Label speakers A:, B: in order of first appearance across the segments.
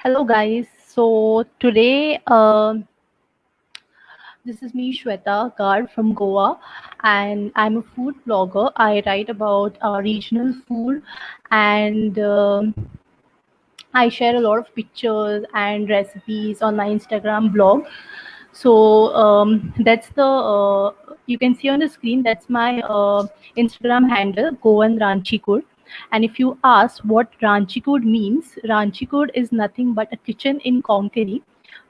A: Hello, guys. So today, this is me, Shweta Gar from Goa, and I'm a food blogger. I write about regional food, and I share a lot of pictures and recipes on my Instagram blog. So that's the you can see on the screen. That's my Instagram handle, Goan Ranchikud. And if you ask what Ranchikud means, Ranchikud is nothing but a kitchen in Konkani.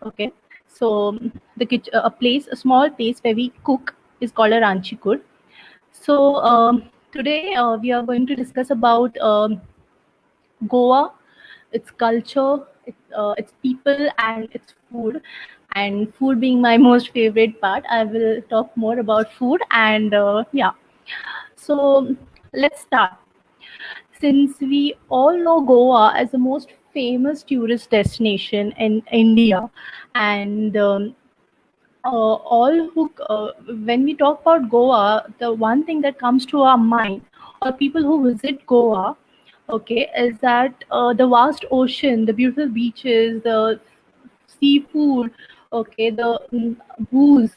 A: Okay, so the kitchen, a small place where we cook is called a Ranchikud. So today we are going to discuss about Goa, its culture, its people, and its food. And food being my most favorite part, I will talk more about food. And yeah, so let's start. Since we all know Goa as the most famous tourist destination in India, and all who when we talk about Goa, the one thing that comes to our mind, or people who visit Goa, okay, is that the vast ocean, the beautiful beaches, the seafood, okay, the booze,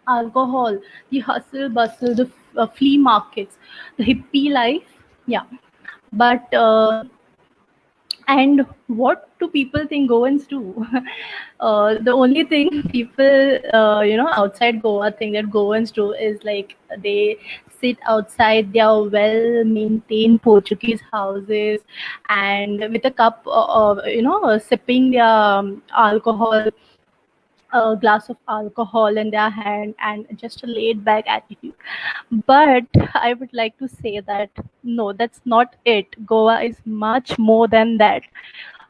A: alcohol, the hustle bustle, the flea markets, the hippie life, yeah. But and what do people think Goans do? The only thing people, outside Goa think that Goans do is like they sit outside their well-maintained Portuguese houses and with a cup, sipping their alcohol, a glass of alcohol in their hand and just a laid back attitude. But I would like to say that no, that's not it. Goa is much more than that.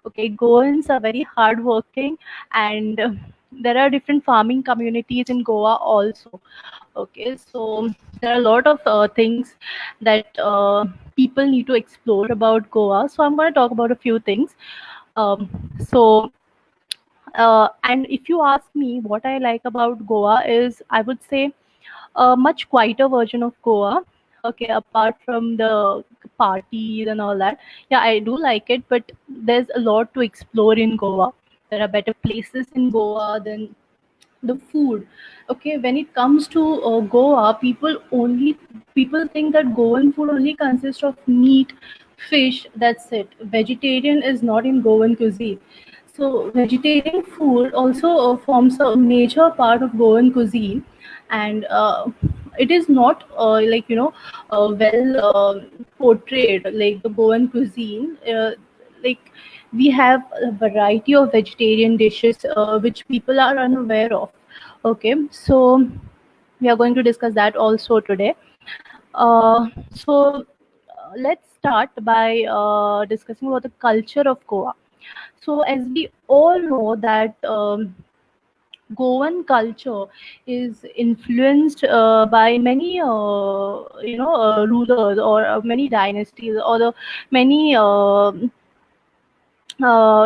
A: Okay, Goans are very hardworking, and there are different farming communities in Goa also. Okay, so there are a lot of things that people need to explore about Goa. So I'm going to talk about a few things. So and if you ask me what I like about Goa is, I would say a much quieter version of Goa. Okay, apart from the parties and all that. Yeah, I do like it, but there's a lot to explore in Goa. There are better places in Goa than the food. Okay, when it comes to Goa, people think that Goan food only consists of meat, fish. That's it. Vegetarian is not in Goan cuisine. So vegetarian food also forms a major part of Goan cuisine, and it is not well portrayed like the Goan cuisine. Like we have a variety of vegetarian dishes which people are unaware of. Okay, so we are going to discuss that also today. So let's start by discussing about the culture of Goa. So as we all know that Goan culture is influenced by many, rulers or many dynasties or the many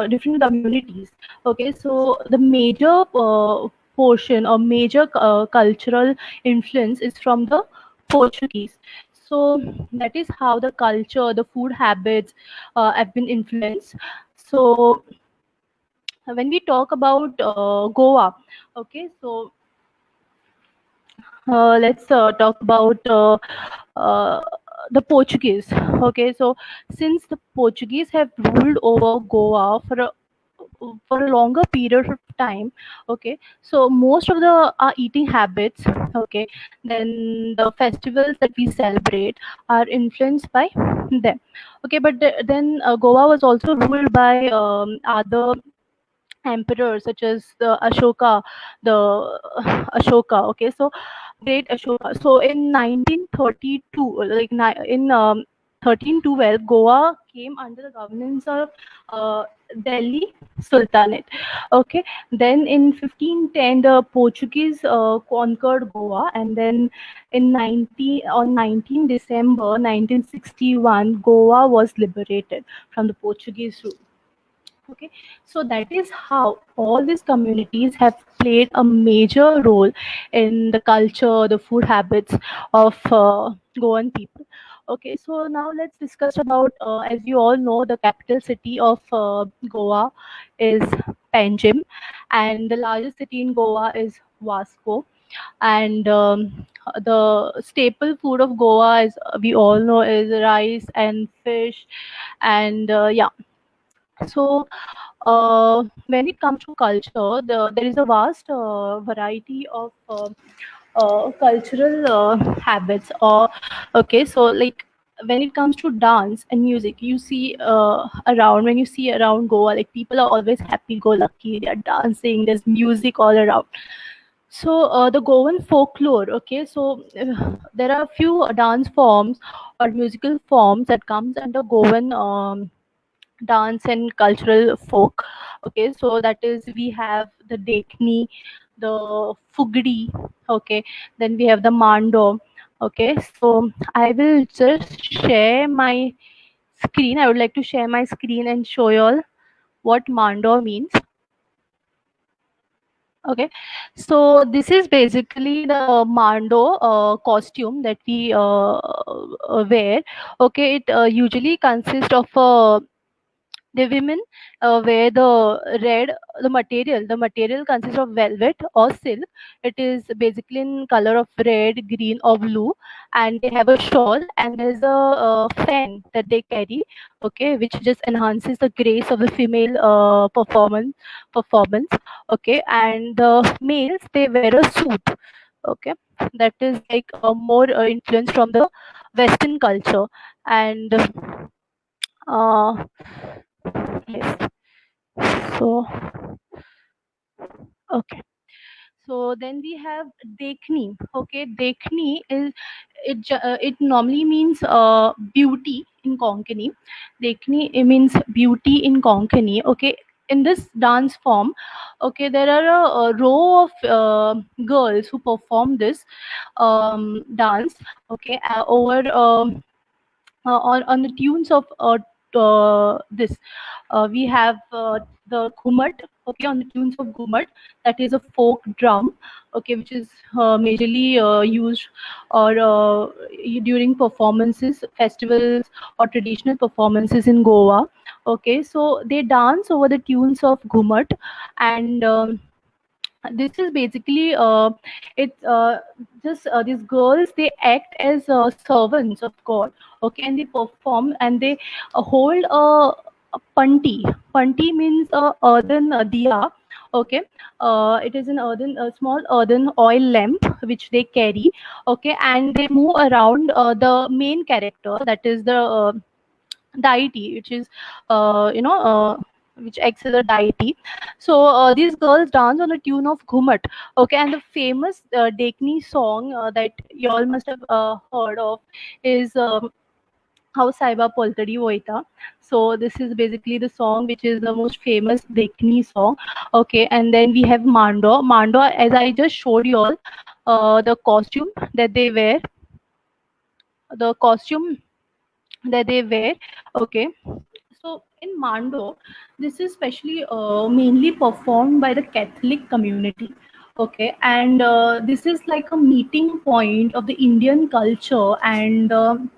A: different communities. Okay, so the major portion or major cultural influence is from the Portuguese. So that is how the culture, the food habits have been influenced. So when we talk about Goa, okay, so let's talk about uh, the Portuguese. Okay, so since the Portuguese have ruled over Goa for a longer period of time, okay, so most of the our eating habits, okay, then the festivals that we celebrate are influenced by them. Okay, but then Goa was also ruled by other emperors such as the Ashoka. Okay, so great Ashoka. So in 1932, in 1312, Goa came under the governance of Delhi Sultanate. Okay, then in 1510, the Portuguese conquered Goa, and then on 19 December 1961, Goa was liberated from the Portuguese rule. Okay, so that is how all these communities have played a major role in the culture, the food habits of Goan people. Okay, so now let's discuss about, as you all know, the capital city of Goa is Panjim, and the largest city in Goa is Vasco. And the staple food of Goa is, we all know, is rice and fish, and yeah. So when it comes to culture, there is a vast variety of cultural habits. Or okay, so like when it comes to dance and music, you see around, when you see around Goa, like people are always happy go lucky, they are dancing, there's music all around. So the Goan folklore, okay, so there are a few dance forms or musical forms that comes under Goan dance and cultural folk. Okay, so that is, we have the Dekni, the Fugdi, okay, then we have the Mando. Okay, so I will just share my screen. I would like to share my screen and show you all what Mando means. Okay, so this is basically the Mando costume that we wear. Okay, it usually consists of the women wear the material consists of velvet or silk. It is basically in color of red, green or blue, and they have a shawl, and there's a fan that they carry, okay, which just enhances the grace of the female performance. Okay, and the males, they wear a suit. Okay, that is like more influence from the Western culture. And uh, yes. So, okay. So then we have Dekhni. Okay, Dekhni is, it normally means beauty in Konkani. Dekhni, it means beauty in Konkani. Okay, in this dance form, okay, there are a row of girls who perform this dance. Okay, over on the tunes of this. We have the Ghumat, okay, on the tunes of Ghumat, that is a folk drum, okay, which is majorly used or during performances, festivals, or traditional performances in Goa. Okay, so they dance over the tunes of Ghumat. And this is basically it just these girls, they act as servants of God. Okay, and they perform, and they hold a panti means a earthen diya. Okay, it is an earthen, a small earthen oil lamp which they carry. Okay, and they move around the main character, that is the deity, which is which acts as a deity. So these girls dance on a tune of Ghumat. Okay, and the famous Dekni song that you all must have heard of is How Saiba Poltadi Voita. So this is basically the song which is the most famous Dekni song. Okay, and then we have Mando. Mando, as I just showed you all, the costume that they wear, the costume that they wear. Okay, so in Mando, this is specially mainly performed by the Catholic community. Okay, and this is like a meeting point of the Indian culture and the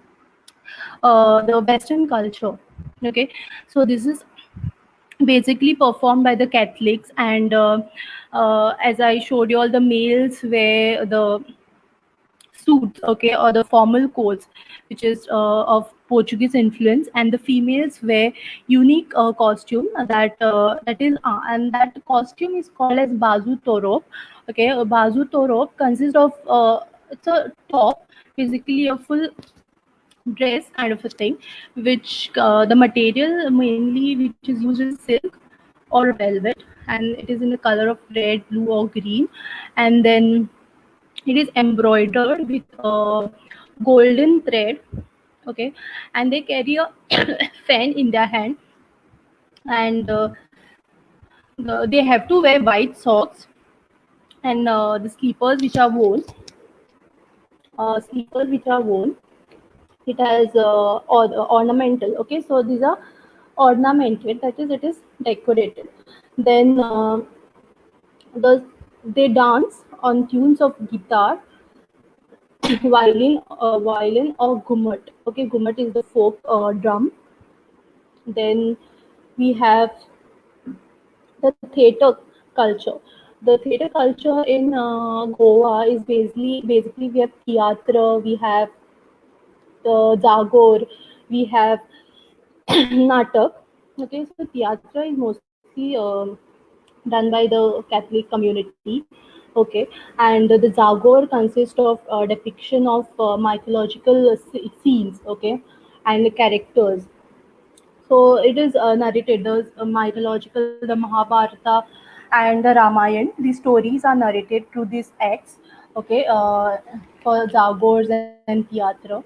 A: Western culture. Okay, so this is basically performed by the Catholics. And as I showed you all, the males wear the suits, okay, or the formal coats, which is of Portuguese influence, and the females wear unique costume and that costume is called as bazu torop. Okay, a bazu torop consists of it's a top, basically a full dress kind of a thing, which the material mainly which is used is silk or velvet, and it is in the color of red, blue or green. And then it is embroidered with golden thread. Okay, and they carry a fan in their hand. And they have to wear white socks, and the slippers which are worn, it has ornamental. Okay, so these are ornamented, that is, it is decorated. Then the they dance on tunes of guitar, violin or gummat. Okay, gummat is the folk drum. Then we have the theater culture. The theater culture in Goa is basically we have theatre, we have Jagor, we have Natak. Okay, so theatre is mostly done by the Catholic community. Okay, and the Jagor consists of depiction of mythological scenes. Okay, and characters. So it is narrated the mythological, the Mahabharata, and the Ramayan. These stories are narrated through these acts. Okay, for Jagors and theatre,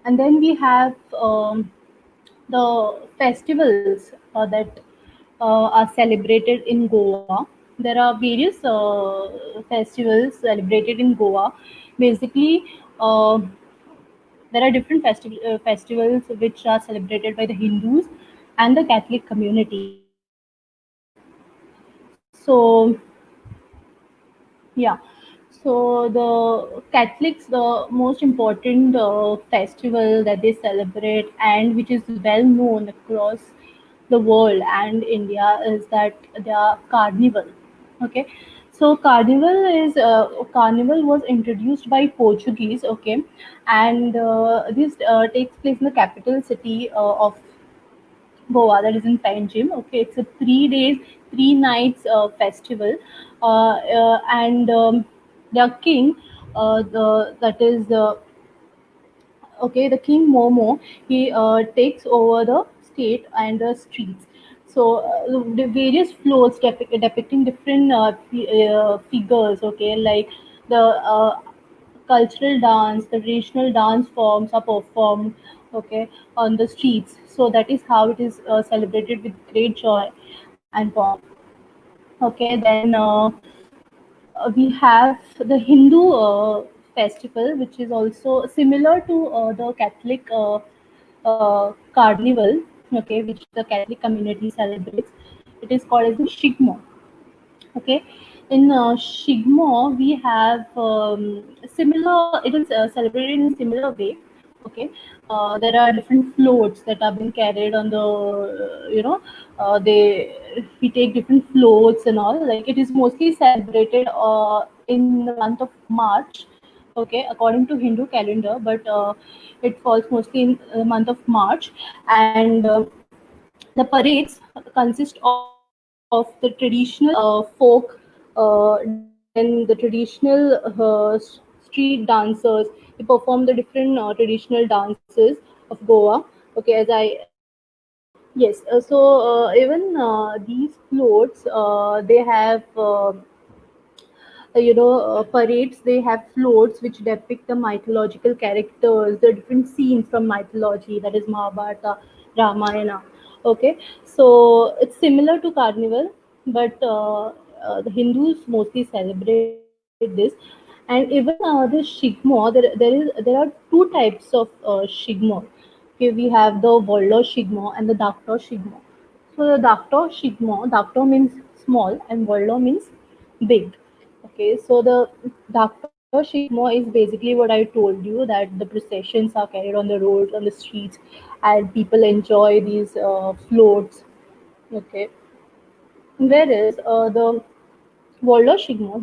A: and then we have the festivals that are celebrated in Goa. There are various festivals celebrated in Goa. Basically, there are different festivals which are celebrated by the Hindus and the Catholic community. So yeah, so the Catholics, the most important festival that they celebrate and which is well known across the world and India is that their carnival. Okay, so carnival was introduced by Portuguese. Okay, and this takes place in the capital city of Goa, that is in Panjim. Okay, it's a 3 days, 3 nights festival, and their king, that is okay, the king Momo, he takes over the state and the streets. So the various floats depicting different figures. Okay, like the cultural dance, the traditional dance forms are performed. Okay, on the streets. So that is how it is celebrated with great joy and pomp. Okay, then we have the Hindu festival, which is also similar to the Catholic carnival, okay, which the Catholic community celebrates. It is called as the Shigmo. Okay, in Shigmo we have similar. It is celebrated in a similar way. Okay, there are different floats that are being carried on the they we take different floats and all. Like it is mostly celebrated in the month of March. Okay, according to Hindu calendar, but it falls mostly in the month of March, and the parades consist of the traditional folk, then the traditional street dancers. They perform the different traditional dances of Goa. Okay, as I yes, even these floats, they have. Parades, they have floats which depict the mythological characters, the different scenes from mythology, that is Mahabharata, Ramayana. Okay, so it's similar to carnival, but the Hindus mostly celebrate this. And even the shigmo, there are two types of shigmo. Okay, we have the Vollo shigmo and the Dakto shigmo. So the Dakto means small and Vollo means big. Okay, so the Dakto Shigmo is basically what I told you, that the processions are carried on the roads, on the streets, and people enjoy these floats. Okay, whereas the Vollo Shigmo,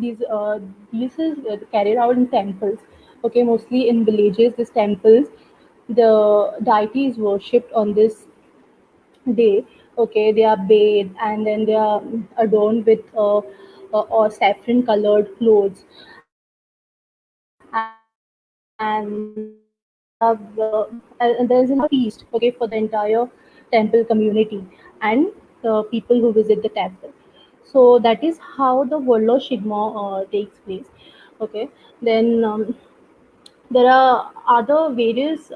A: these is carried out in temples. Okay, mostly in villages. These temples, the deity is worshipped on this day. Okay, they are bathed and then they are adorned with or saffron colored clothes, and and there is a feast. Okay, for the entire temple community and the people who visit the temple. So that is how the Vollo Shigmo takes place. Okay, then there are other various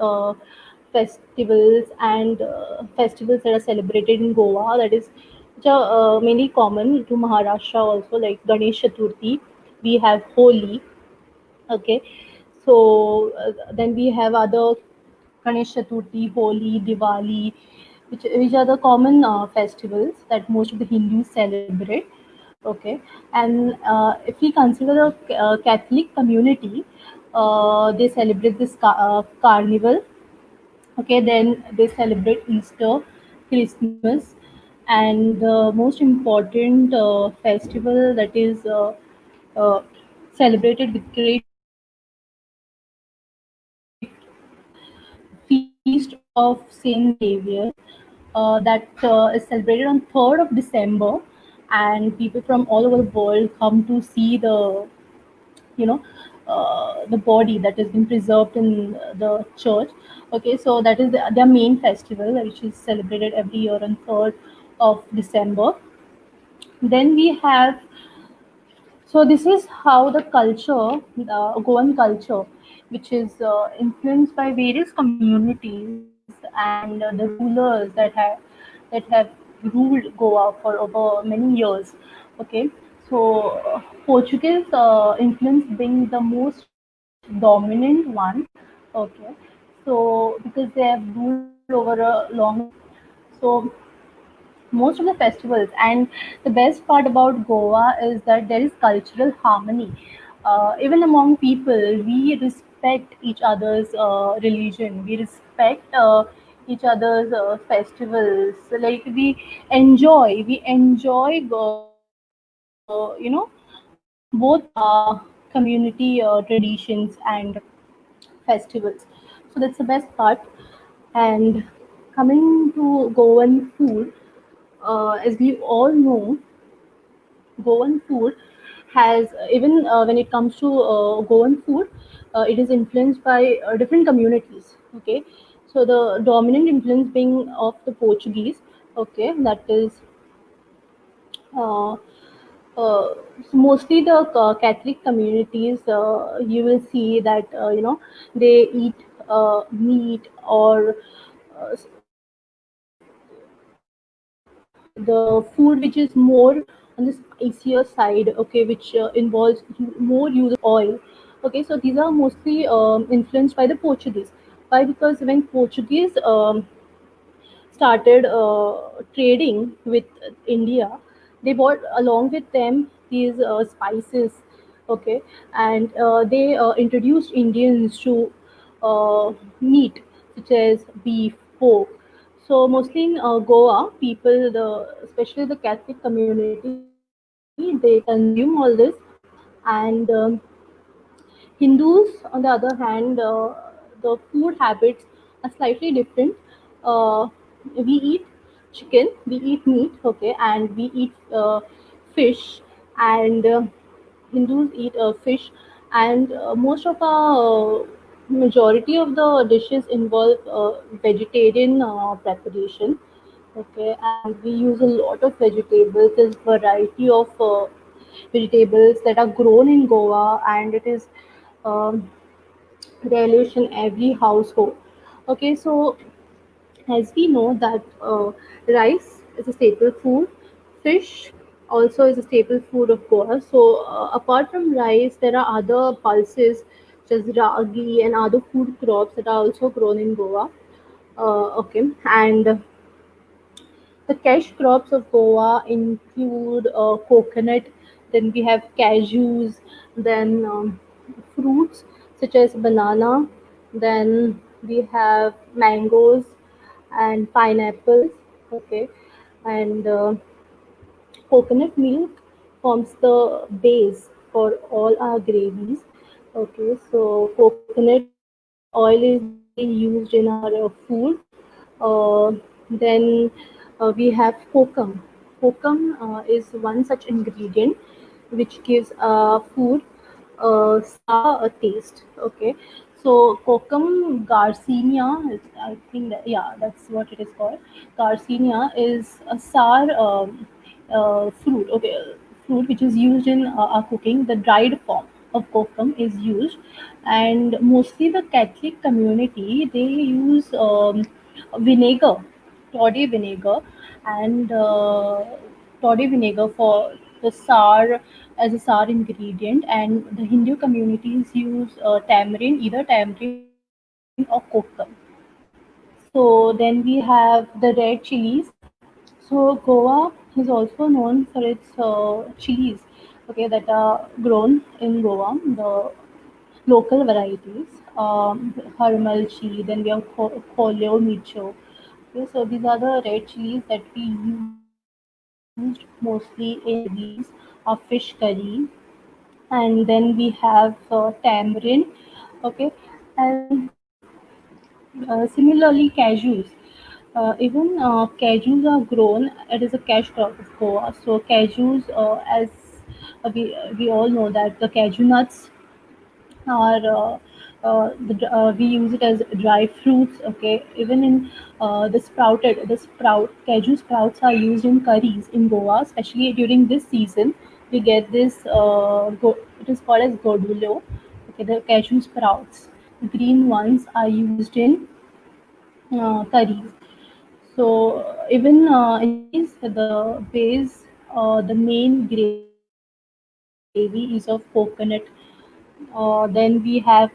A: festivals and festivals that are celebrated in Goa, that is which are mainly common to Maharashtra also, like Ganesh Chaturthi. We have Holi. Okay, so then we have other Ganesh Chaturthi, Holi, Diwali, which are the common festivals that most of the Hindus celebrate. Okay, and if we consider the Catholic community, They celebrate this carnival. Okay, then they celebrate Easter, Christmas, and the most important festival that is uh, celebrated with great feast of Saint Xavier, that is celebrated on 3rd of December, and people from all over the world come to see you know the body that has been preserved in the church. Okay, so that is their main festival, which is celebrated every year on 3rd of December. Then we have, so this is how the culture, the Goan culture, which is influenced by various communities and the rulers that have ruled Goa for over many years. Okay, so Portuguese influence being the most dominant one. Okay, so because they have ruled over a long time, so most of the festivals, and the best part about Goa is that there is cultural harmony. Even among people, we respect each other's religion, we respect each other's festivals. Like we enjoy both community traditions and festivals. So that's the best part. And coming to Goan food, as we all know, Goan food has, even when it comes to Goan food, it is influenced by different communities. Okay, so the dominant influence being of the Portuguese. Okay, that is uh, so mostly the Catholic communities. You will see that they eat meat or the food which is more on the spicier side, okay, which involves more use of oil. Okay, so these are mostly influenced by the Portuguese. Why? Because when Portuguese started trading with India, they brought along with them these spices, okay, and they introduced Indians to meat such as beef, pork. So mostly in Goa, people, especially the Catholic community, they consume all this, and Hindus, on the other hand, the food habits are slightly different. Uh, we eat chicken, we eat meat, okay, and we eat fish, and Hindus eat fish, and most of our majority of the dishes involve vegetarian preparation. Okay, and we use a lot of vegetables. There's variety of vegetables that are grown in Goa, and it is um, relish in every household. Okay, so as we know that rice is a staple food, fish also is a staple food of Goa. So apart from rice, there are other pulses such as ragi and other food crops that are also grown in Goa. Okay, and the cash crops of Goa include coconut, then we have cashews, then fruits such as banana, then we have mangoes and pineapples. Okay, and coconut milk forms the base for all our gravies. Okay, so coconut oil is mainly used in our food. Then we have kokum. Kokum is one such ingredient which gives food sour taste. Okay, so Kokum garcinia, I think that, yeah, that's what it is called. Garcinia is a sour fruit. Okay, fruit which is used in our cooking. The dried form of kokum is used, and mostly the Catholic community they use vinegar, toddy vinegar, and toddy vinegar for the sour as a sour ingredient, and the Hindu communities use tamarind, either tamarind or kokum. So then we have the red chilies. So Goa is also known for its chilies, okay, that are grown in Goa. local varieties, Harmalchi, then we have Koleo Micho. Okay, so these are the red chilies that we used mostly in gravies, fish curry, and then we have tamarind. Okay, and similarly cashews. Even cashews are grown. It is a cash crop of Goa. So cashews, as we all know that the cashew nuts are we use it as dry fruits. Okay, even in the sprout cashew sprouts are used in curries in Goa, especially during this season. We get this it is called as godulo. Okay, the cashew sprouts, the green ones, are used in curries. So even in curries, the base, the main gravy is of coconut. Then we have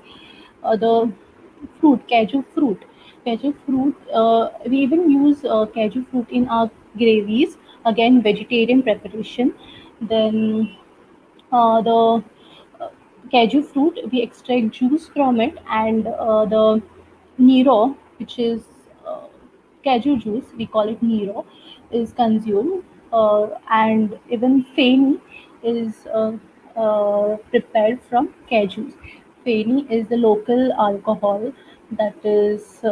A: the fruit, cashew fruit. We even use cashew fruit in our gravies. Again, vegetarian preparation. Then the uh, cashew fruit, we extract juice from it, and the nero, which is uh, cashew juice, we call it nero, is consumed. And even feni is prepared from cashews. Feni is the local alcohol that is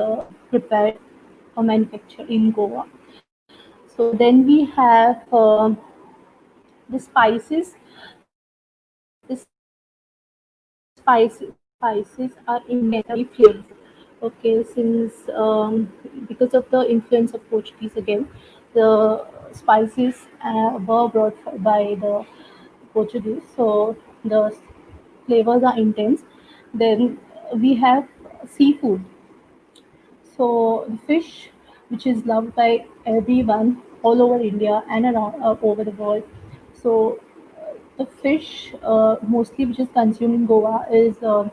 A: prepared or manufactured in Goa. So then we have the spices. The spices are intensely flavorful. Okay, since because of the influence of Portuguese again, the spices were brought by the Portuguese, so the flavors are intense. Then we have seafood. So the fish, which is loved by everyone all over India and around over the world. So the fish mostly which is consumed in Goa is the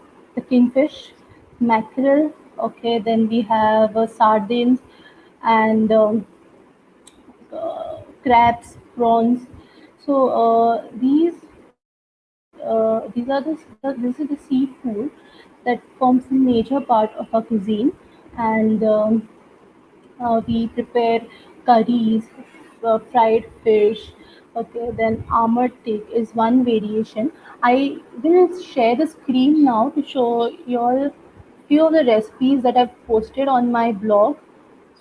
A: kingfish, mackerel. Okay, then we have sardines and crabs, prawns. So these are this is the seafood that forms a major part of our cuisine, and we prepare curries, fried fish. Okay, then armored steak is one variation. I will share the screen now to show you all few of the recipes that I've posted on my blog.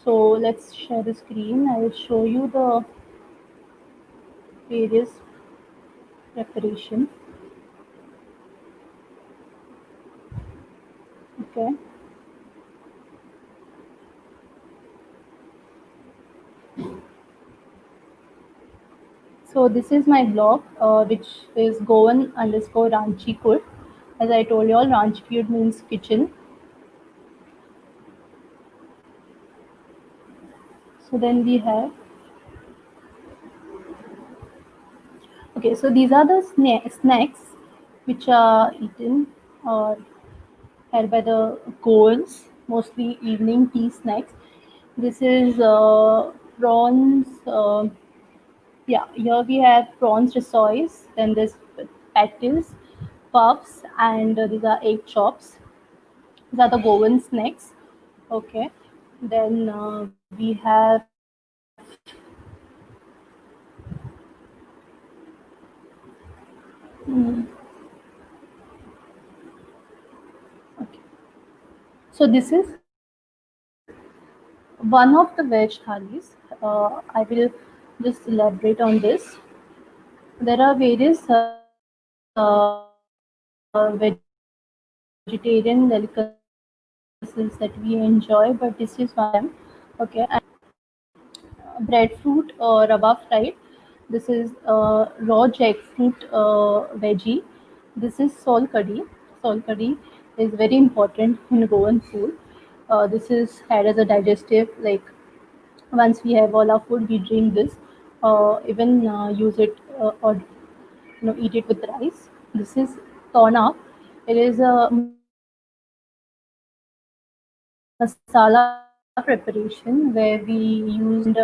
A: So let's share the screen. I will show you the various preparation. Okay. So this is my blog, which is Goan underscore Ranchi Kud. As I told you all, Ranchi Kud means kitchen. So then we have, okay, so these are the snacks which are eaten or had by the Goans, mostly evening tea snacks. This is prawns. Yeah, here we have prawns rissoles. Then there's patties, puffs, and these are egg chops. These are the Goan snacks. Okay. Then we have okay. So this is one of the veg thalis. I will just elaborate on this. There are various vegetarian delicacies that we enjoy, but this is one of them. Okay, and breadfruit rava fried. This is raw jackfruit veggie. This is sol curry. Sol curry is very important in Goan food. This is had as a digestive, like once we have all our food, we drink this. Even use it or eat it with rice. This is tona. It is a masala preparation where we use and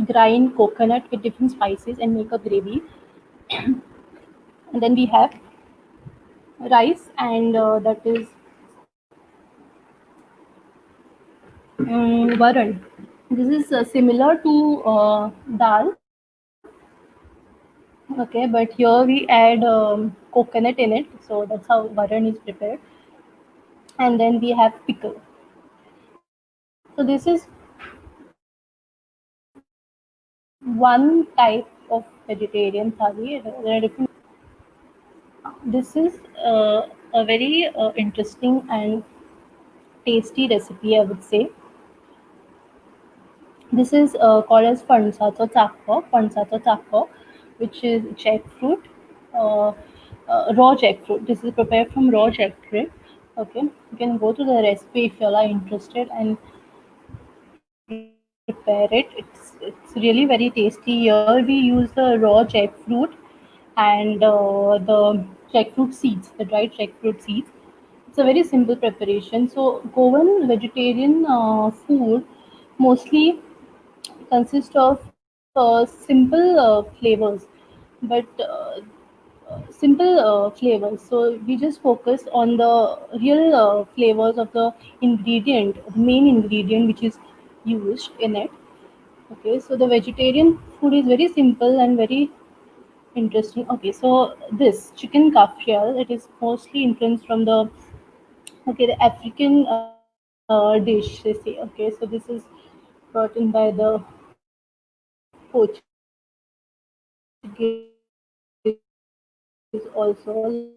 A: grind coconut with different spices and make a gravy. And then we have rice, and that is varan. This is similar to dal, okay, but here we add coconut in it, so that's how varan is prepared. And then we have pickle. So this is one type of vegetarian thali. There are different. This is a very interesting and tasty recipe, I would say. This is called as Pansato Chakko, which is jackfruit, uh, raw jackfruit. This is prepared from raw jackfruit. Okay, you can go to the recipe if you all are interested and prepare it. It's really very tasty. Here we use the raw jackfruit and the jackfruit seeds, the dried jackfruit seeds. It's a very simple preparation. So Goan vegetarian food mostly consist of simple flavors, but simple flavors. So we just focus on the real flavors of the ingredient, the main ingredient which is used in it. Okay, so the vegetarian food is very simple and very interesting. Okay, so this chicken kafrial, it is mostly influenced from the the African dish. They say. Okay, so this is brought in by the Portuguese also.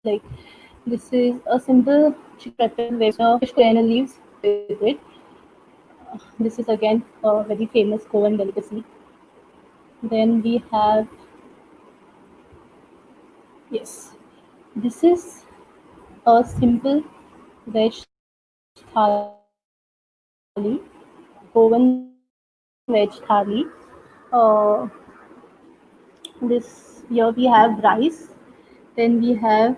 A: Like this is a simple chicken prepared with fish coronel leaves with it. This is again a very famous Goan delicacy. Then we have yes, this is a simple veg thali, Goan veg thali. This here we have rice. Then we have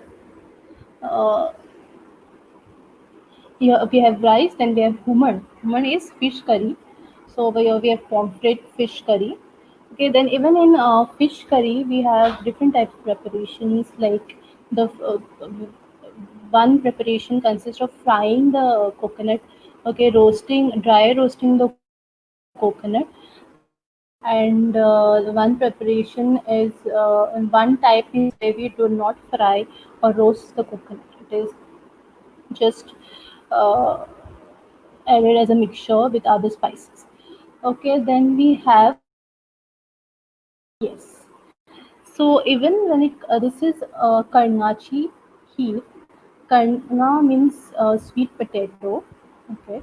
A: uh, here we have rice. Then we have human. Human is fish curry. So over here we have pomfret fish curry. Okay. Then even in fish curry we have different types of preparations. Like the one preparation consists of frying the coconut. Okay, dry roasting the coconut, and the one preparation is one type is where we do not fry or roast the coconut. It is just uh, added as a mixture with other spices. Okay, then we have yes. So even when this is karnachi heat. Karna means sweet potato. Okay,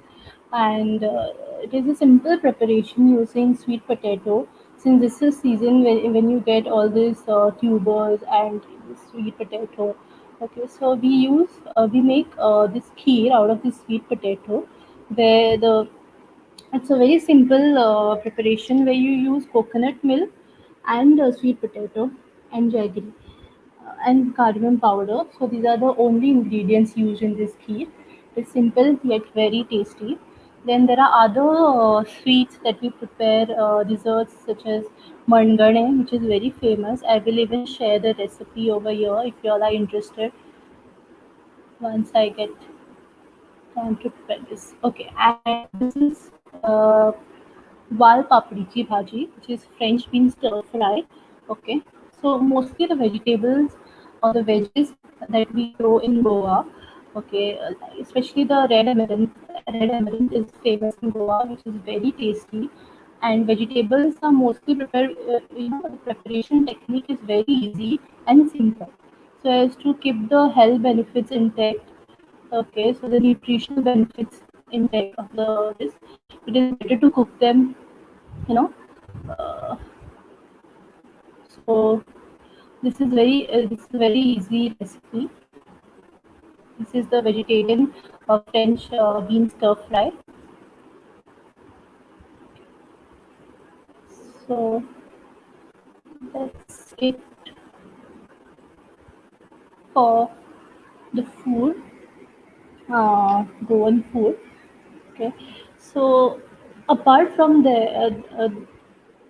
A: and it is a simple preparation using sweet potato. Since this is season when you get all these tubers and sweet potato. Okay, so we make this kheer out of this sweet potato, where the it's a very simple preparation where you use coconut milk and sweet potato and jaggery and cardamom powder. So these are the only ingredients used in this kheer. It's simple yet very tasty. Then there are other sweets that we prepare, desserts such as mangane, which is very famous. I will even share the recipe over here if you all are interested once I get time to prepare this. Okay, and this is uh, Wal papri ki bhaji, which is French bean stir fry. Okay, so mostly the vegetables or the veggies that we grow in Goa. Okay, especially the red amaranth. Red amaranth is famous in Goa, which is very tasty. And vegetables are mostly prepared. The preparation technique is very easy and simple, so as to keep the health benefits intact. Okay, so the nutritional benefits intake of the this, it is better to cook them, you know. Uh, so this is very easy recipe. This is the vegetarian French bean stir fry. So that's it for the food, Goan food. Okay, so apart from the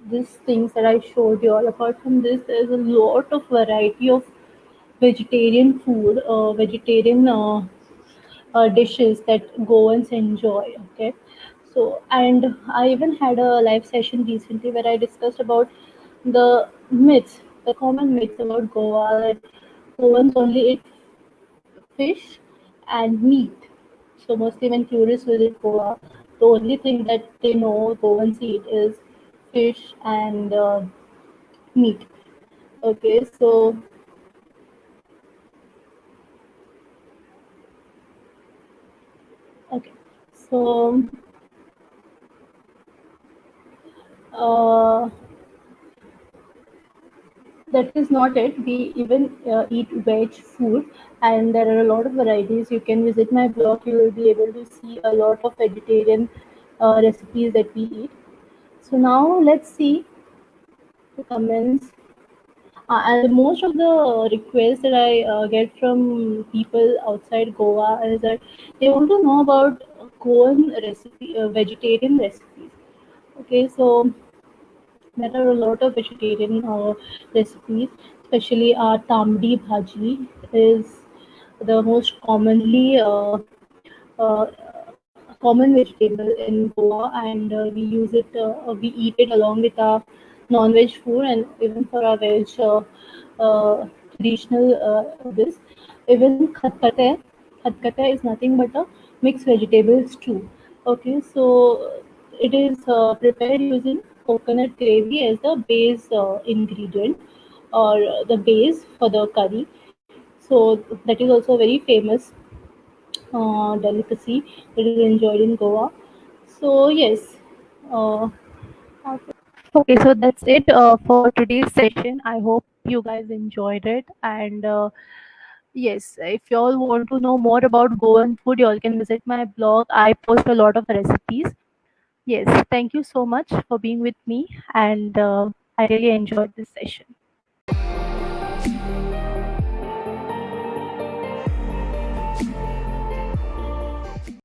A: these things that I showed you all, apart from this, there's a lot of variety of vegetarian food, vegetarian dishes that Goans enjoy. Okay, so and I even had a live session recently where I discussed about the myths, the common myths about Goa, that Goans only eat fish and meat. So mostly when tourists visit Goa, the only thing that they know Goans eat is fish and meat. Okay, so okay, so uh, that is not it. We even eat veg food, and there are a lot of varieties. You can visit my blog. You will be able to see a lot of vegetarian recipes that we eat. So now let's see the comments. And most of the requests that I get from people outside Goa is that they want to know about Goan recipe, vegetarian recipes. Okay, so there are a lot of vegetarian recipes, especially our tamdi bhaji is the most commonly uh, common vegetable in Goa, and we use it. We eat it along with our non-veg food, and even for our veg traditional this. Even khatkate. Khatkate is nothing but a mixed vegetable stew. Okay, so it is prepared using coconut gravy as the base ingredient or the base for the curry. So that is also very famous delicacy that is enjoyed in Goa. So yes. Uh, okay, so that's it for today's session. I hope you guys enjoyed it. And yes, if y'all want to know more about Goan food, y'all can visit my blog. I post a lot of recipes. Yes, thank you so much for being with me, and I really enjoyed this session.